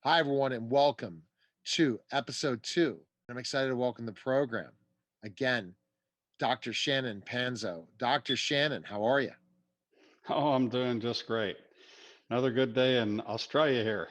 Hi, everyone, and welcome to episode two. I'm excited to welcome the program again, Dr. Shannon Panzo. Dr. Shannon, how are you? Oh, I'm doing just great. Another good day in Australia here.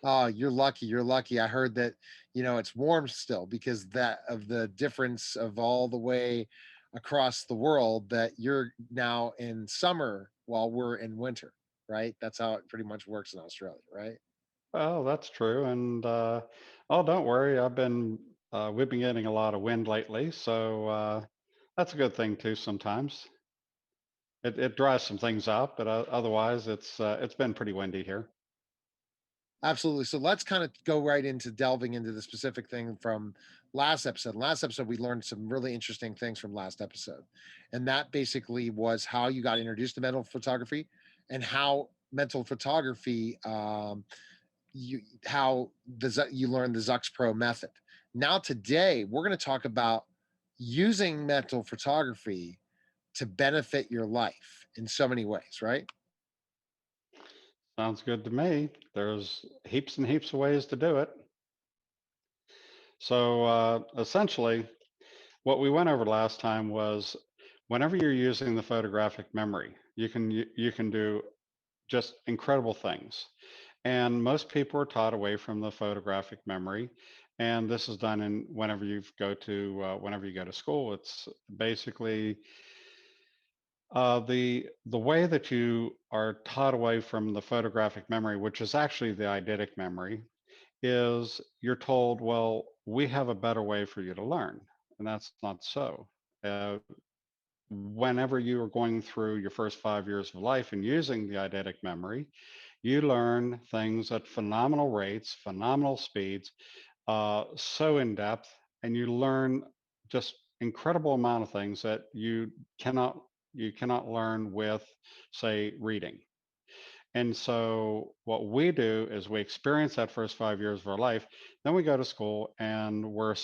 Oh, you're lucky. You're lucky. I heard that, it's warm still because that of the difference of all the way across the world that you're now in summer while we're in winter, right? That's how it pretty much works in Australia, right? Well, that's true. And oh, don't worry. We've been getting a lot of wind lately, so that's a good thing too. Sometimes it dries some things out, but otherwise, it's been pretty windy here. Absolutely. So let's kind of go right into delving into the specific thing from last episode. Last episode, we learned some really interesting things from last episode. And that basically was how you got introduced to mental photography and how mental photography, you learned the Zux Pro method. Now, today, we're going to talk about using mental photography to benefit your life in so many ways, right? Sounds good to me. There's heaps and heaps of ways to do it. So essentially, what we went over last time was whenever you're using the photographic memory, you can do just incredible things. And most people are taught away from the photographic memory. And this is done in whenever you go to school. It's basically the way that you are taught away from the photographic memory, which is actually the eidetic memory, is you're told, well, we have a better way for you to learn, and that's not so. Uh, Whenever you are going through your first 5 years of life and using the eidetic memory, you learn things at phenomenal rates, phenomenal speeds, so in depth, and you learn just incredible amount of things that you cannot learn with, say, reading. And so what we do is we experience that first 5 years of our life, then we go to school and we're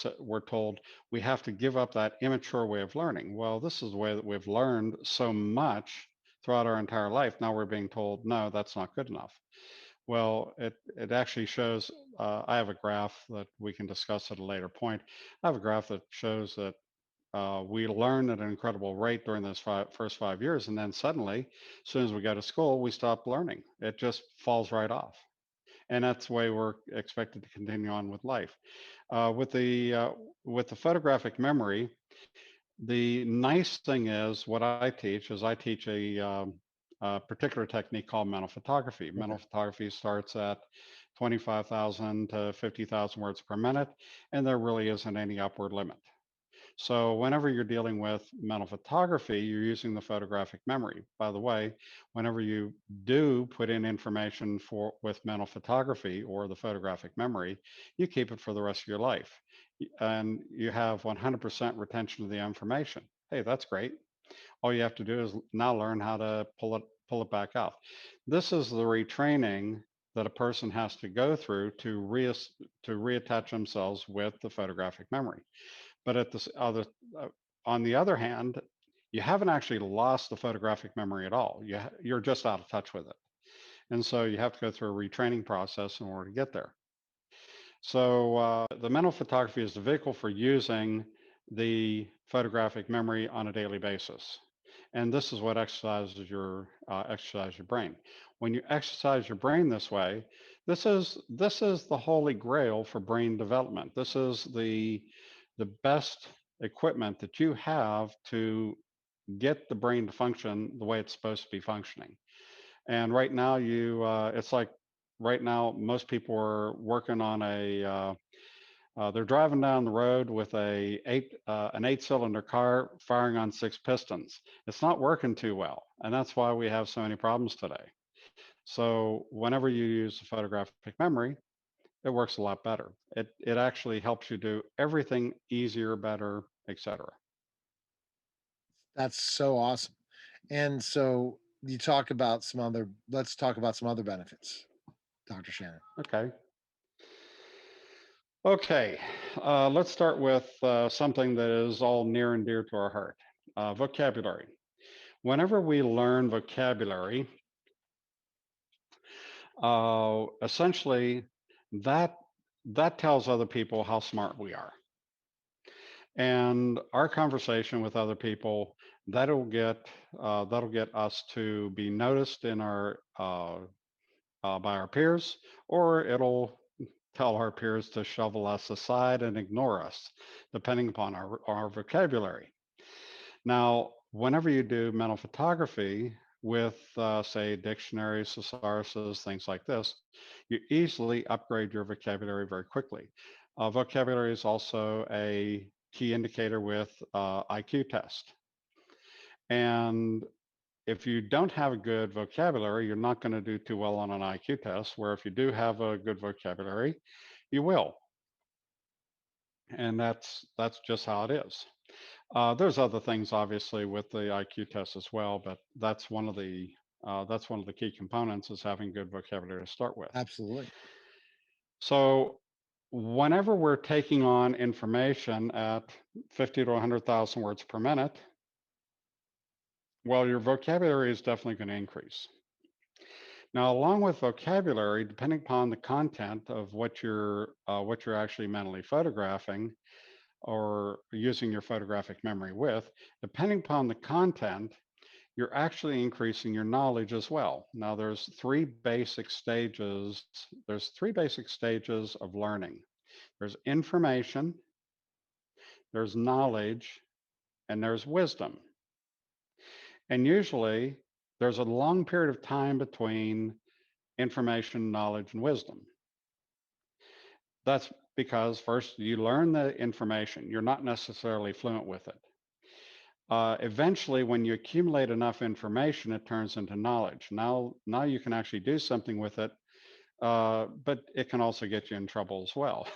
told we have to give up that immature way of learning. Well, this is the way that we've learned so much throughout our entire life. Now we're being told, no, that's not good enough. Well, it actually shows. I have a graph that we can discuss at a later point. I have a graph that shows that we learn at an incredible rate during those first 5 years, and then suddenly, as soon as we go to school, we stop learning. It just falls right off, and that's the way we're expected to continue on with life. With the photographic memory, the nice thing is what I teach a particular technique called mental photography. Mental Okay. photography starts at 25,000 to 50,000 words per minute, and there really isn't any upward limit. So whenever you're dealing with mental photography, you're using the photographic memory. By the way, whenever you do put in information for with mental photography or the photographic memory, you keep it for the rest of your life. And you have 100% retention of the information. Hey, that's great. All you have to do is now learn how to pull it back out. This is the retraining that a person has to go through to reattach themselves with the photographic memory. But uh, on the other hand, you haven't actually lost the photographic memory at all. You're just out of touch with it. And so you have to go through a retraining process in order to get there. So the mental photography is the vehicle for using the photographic memory on a daily basis. And this is what exercise your brain. When you exercise your brain this way, this is the holy grail for brain development. This is the best equipment that you have to get the brain to function the way it's supposed to be functioning. And right now, it's like right now most people are working on they're driving down the road with an eight-cylinder car firing on six pistons. It's not working too well, and that's why we have so many problems today. So whenever you use a photographic memory, it works a lot better. It actually helps you do everything easier, better, etc. That's so awesome. And so you talk about let's talk about some other benefits, Dr. Shannon. Okay. Okay. Let's start with something that is all near and dear to our heart: vocabulary. Whenever we learn vocabulary, essentially that that tells other people how smart we are. And our conversation with other people, that'll get us to be noticed in our by our peers, or it'll tell our peers to shovel us aside and ignore us, depending upon our vocabulary. Now, whenever you do mental photography with, say, dictionaries, thesauruses, things like this, you easily upgrade your vocabulary very quickly. Vocabulary is also a key indicator with IQ test. And if you don't have a good vocabulary, you're not going to do too well on an IQ test, where if you do have a good vocabulary, you will. And that's just how it is. There's other things, obviously, with the IQ test as well, but that's one of the key components is having good vocabulary to start with. Absolutely. So, whenever we're taking on information at 50 to 100,000 words per minute, well, your vocabulary is definitely going to increase. Now, along with vocabulary, depending upon the content of what you're actually mentally photographing or using your photographic memory with, depending upon the content, you're actually increasing your knowledge as well. Now, there's three basic stages of learning. There's information, there's knowledge, and there's wisdom. And usually there's a long period of time between information, knowledge, and wisdom. That's because first you learn the information. You're not necessarily fluent with it. Eventually, when you accumulate enough information, it turns into knowledge. Now you can actually do something with it, but it can also get you in trouble as well.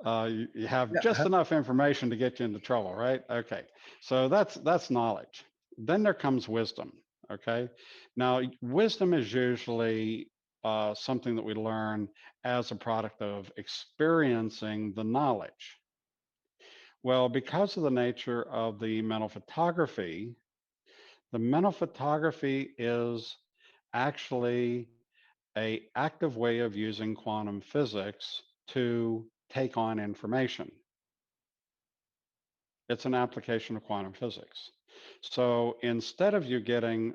You have just Yeah. enough information to get you into trouble, right? Okay, so that's knowledge. Then there comes wisdom. Okay, now wisdom is usually something that we learn as a product of experiencing the knowledge. Well, because of the nature of the mental photography is actually a active way of using quantum physics to take on information. It's an application of quantum physics. So instead of you getting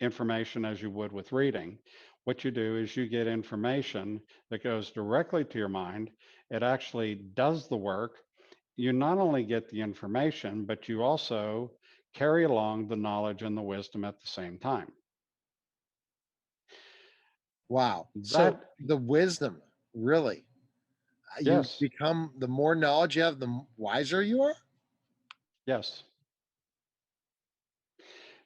information as you would with reading, what you do is you get information that goes directly to your mind. It actually does the work. You not only get the information, but you also carry along the knowledge and the wisdom at the same time. Wow. So That, the wisdom, really, you yes, become the more knowledge you have, the wiser you are. yes.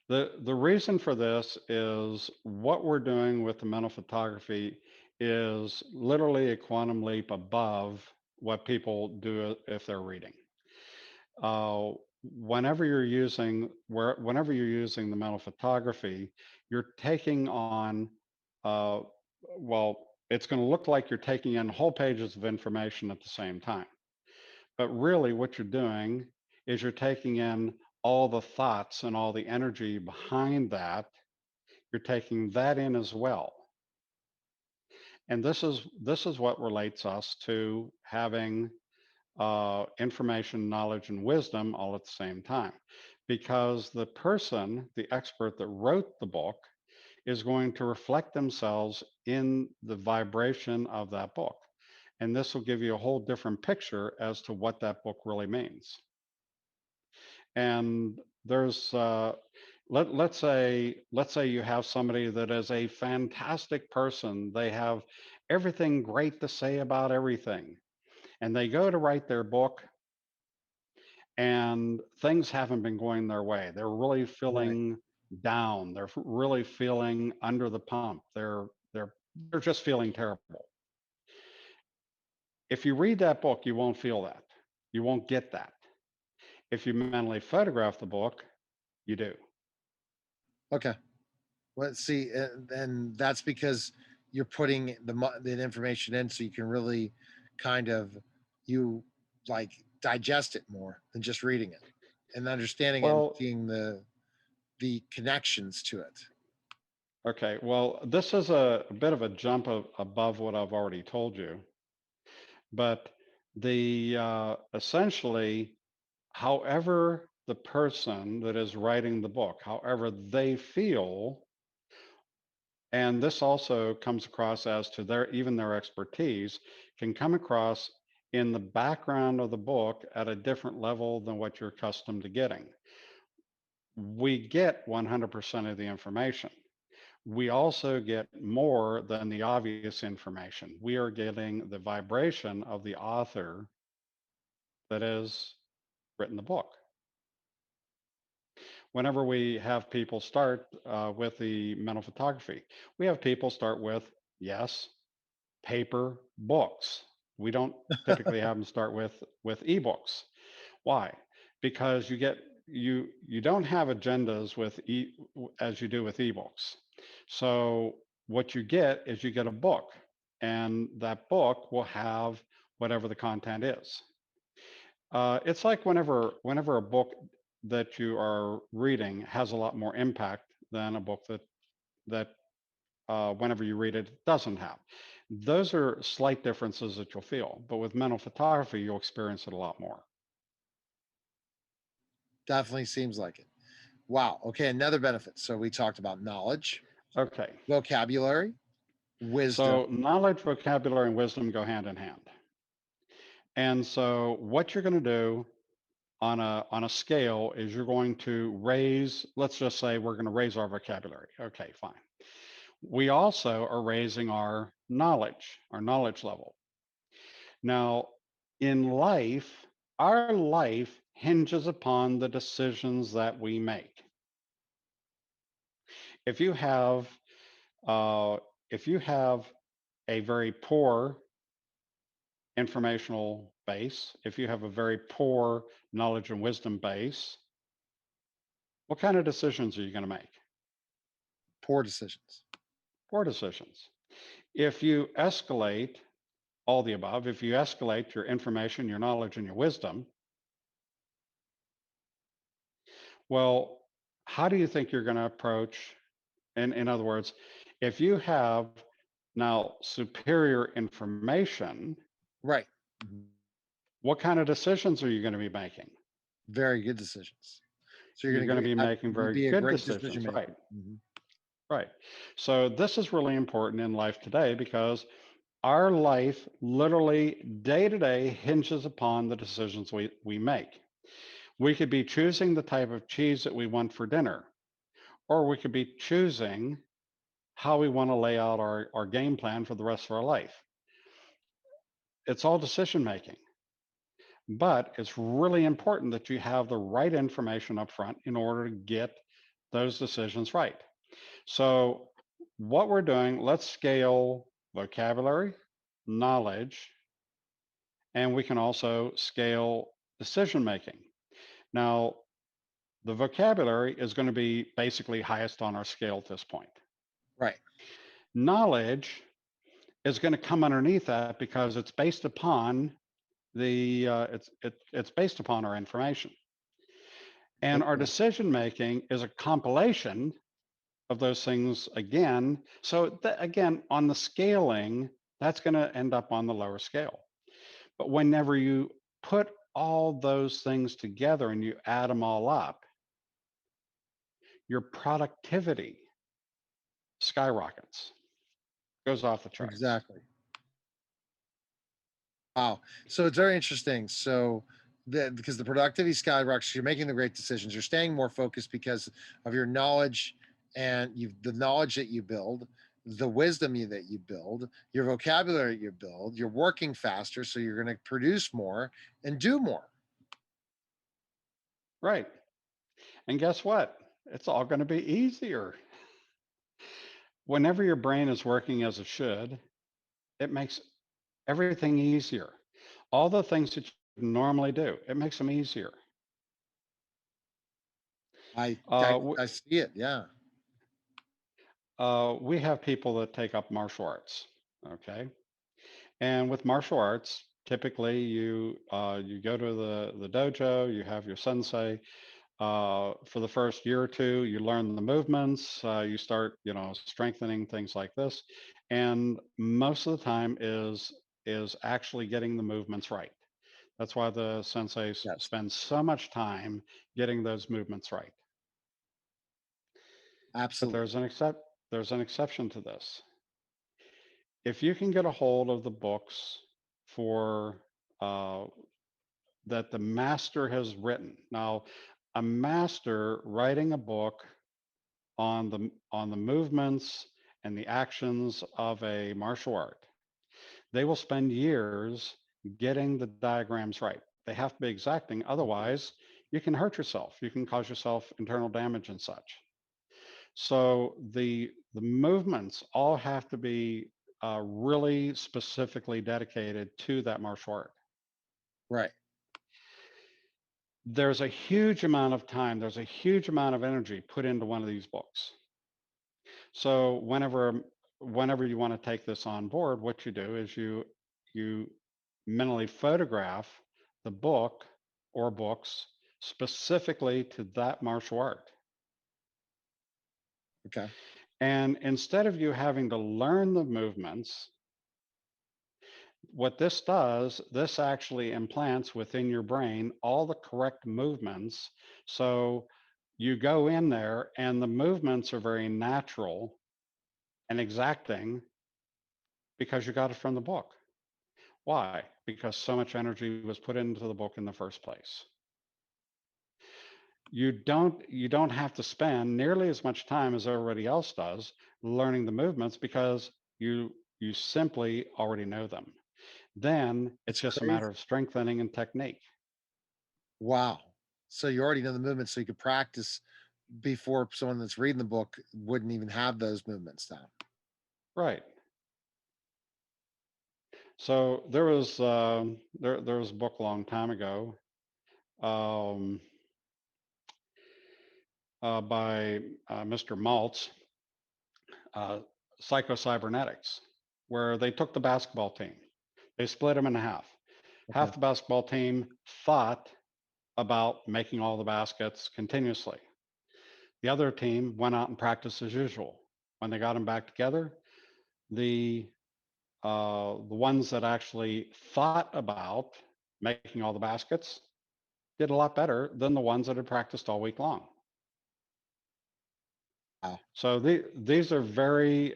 The reason for this is what we're doing with the mental photography is literally a quantum leap above what people do if they're reading. Whenever you're using the mental photography, you're taking on uh, well, it's going to look like you're taking in whole pages of information at the same time. But really, what you're doing is you're taking in all the thoughts and all the energy behind that. You're taking that in as well. And this is what relates us to having information, knowledge, and wisdom all at the same time. Because the person, the expert that wrote the book, is going to reflect themselves in the vibration of that book. And this will give you a whole different picture as to what that book really means. And there's let's say you have somebody that is a fantastic person. They have everything great to say about everything, and they go to write their book, and things haven't been going their way. They're really Right. feeling down. They're really feeling under the pump. They're just feeling terrible. If you read that book, you won't feel that. You won't get that. If you mentally photograph the book, you do. Okay. Let's see, and that's because you're putting the information in, so you can really kind of you like digest it more than just reading it and understanding it and Well, seeing the connections to it. Okay, well, this is a bit of a jump above what I've already told you, but the essentially, however the person that is writing the book, however they feel, and this also comes across as to their even their expertise, can come across in the background of the book at a different level than what you're accustomed to getting. We get 100% of the information. We also get more than the obvious information. We are getting the vibration of the author that has written the book. Whenever we have people start with the mental photography, we have people start with, yes, paper books. We don't typically have them start with ebooks. Why? Because you don't have agendas with as you do with ebooks. So what you get is you get a book, and that book will have whatever the content is. It's like whenever a book that you are reading has a lot more impact than a book that whenever you read it, it doesn't have. Those are slight differences that you'll feel, but with mental photography, you'll experience it a lot more. Definitely seems like it. Wow. Okay, another benefit. So we talked about knowledge, Okay, vocabulary, wisdom. so knowledge, vocabulary, and wisdom go hand in hand. And so what you're going to do on a scale is you're going to raise, let's just say we're going to raise our vocabulary. Okay, fine. We also are raising our knowledge level. Now, in life, our life hinges upon the decisions that we make. If you have uh, if you have a very poor informational base, if you have a very poor knowledge and wisdom base, what kind of decisions are you going to make? Poor decisions. Poor decisions. If you escalate all the above, if you escalate your information, your knowledge, and your wisdom, well, how do you think you're going to approach? In other words, if you have now superior information, Right. Mhm. what kind of decisions are you going to be making? Very good decisions. So you're You're going going to to be making very be a good great decision decisions, right? maker. Mhm. Right. So this is really important in life today because our life literally day to day hinges upon the decisions we make. We could be choosing the type of cheese that we want for dinner, or we could be choosing how we want to lay out our game plan for the rest of our life. It's all decision making, but it's really important that you have the right information up front in order to get those decisions right. So, what we're doing, let's scale vocabulary, knowledge, and we can also scale decision making. Now, the vocabulary is going to be basically highest on our scale at this point. Right. Knowledge is going to come underneath that because it's based upon it's based upon our information, and Good our point. decision making is a compilation of those things again. So again, on the scaling, that's going to end up on the lower scale. But whenever you put all those things together and you add them all up, your productivity skyrockets, goes off the charts. Exactly. Wow. So it's very interesting. So because the productivity skyrockets, you're making the great decisions. You're staying more focused because of your knowledge and the knowledge that you build, the wisdom that you build, your vocabulary you build. You're working faster, so you're going to produce more and do more. Right. And guess what? It's all going to be easier. Whenever your brain is working as it should, it makes everything easier. All the things that you normally do, it makes them easier. I I, Uh, we, I see it. Yeah. we have people that take up martial arts. Okay. And with martial arts, typically you go to the dojo, you have your sensei. For the first year or two, you learn the movements. You start, strengthening things like this, and most of the time is actually getting the movements right. That's why the senseis Yes, spend so much time getting those movements right. But absolutely. there's an exception to this. If you can get a hold of the books for uh, that the master has written. Now, a master writing a book on the movements and the actions of a martial art, they will spend years getting the diagrams right. They have to be exacting, otherwise you can hurt yourself. You can cause yourself internal damage and such. So the movements all have to be really specifically dedicated to that martial art. Right. There's a huge amount of time, there's a huge amount of energy put into one of these books. So whenever you want to take this on board, what you do is you mentally photograph the book or books specifically to that martial art. Okay. And instead of you having to learn the movements, what this does, this actually implants within your brain all the correct movements. So you go in there and the movements are very natural and exacting because you got it from the book. Why? Because so much energy was put into the book in the first place. You don't have to spend nearly as much time as everybody else does learning the movements because you simply already know them. Then it's It's just a crazy. matter of strengthening and technique. Wow. So you already know the movements, so you could practice before someone that's reading the book wouldn't even have those movements down. Right. So there was a book a long time ago um, by Mr. Maltz, uh, Psycho-Cybernetics, where they took the basketball team, they split them in half. Okay. Half the basketball team thought about making all the baskets continuously. The other team went out and practiced as usual. When they got them back together, the the ones that actually thought about making all the baskets did a lot better than the ones that had practiced all week long. Wow. So these are very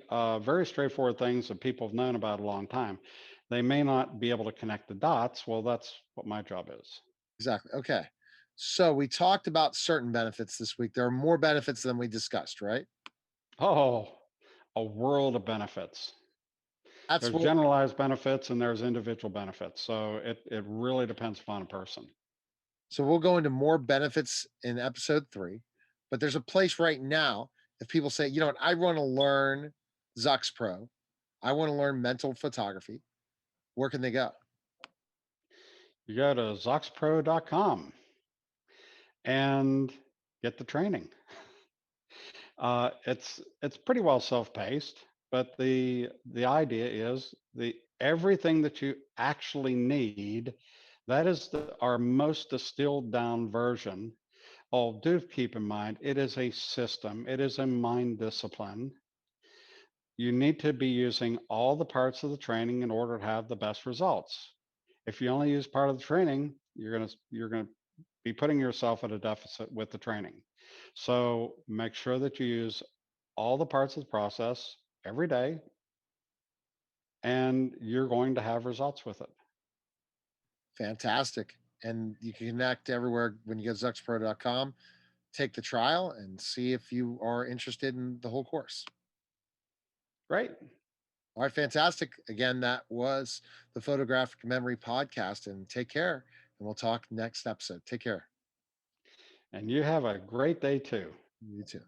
straightforward things that people have known about a long time. They may not be able to connect the dots. Well, that's what my job is. Exactly. Okay. So we talked about certain benefits this week. There are more benefits than we discussed, right? Oh, a world of benefits. That's There's what generalized benefits and there's individual benefits. So it really depends upon a person. so we'll go into more benefits in episode 3, but there's a place right now if people say, "You know what? I want to learn Zux Pro. I want to learn mental photography." Where can they go? You go to zoxpro.com and get the training. It's pretty well self-paced, but the idea is the everything that you actually need. That is our most distilled down version. Oh, do keep in mind it is a system. It is a mind discipline. You need to be using all the parts of the training in order to have the best results. If you only use part of the training, you're gonna be putting yourself at a deficit with the training. So make sure that you use all the parts of the process every day, and you're going to have results with it. Fantastic. And you can connect everywhere when you go to zuxpro.com, take the trial and see if you are interested in the whole course. Great. All right, fantastic. Again, that was the Photographic Memory Podcast. And take care. And we'll talk next episode. Take care. And you have a great day too. You too.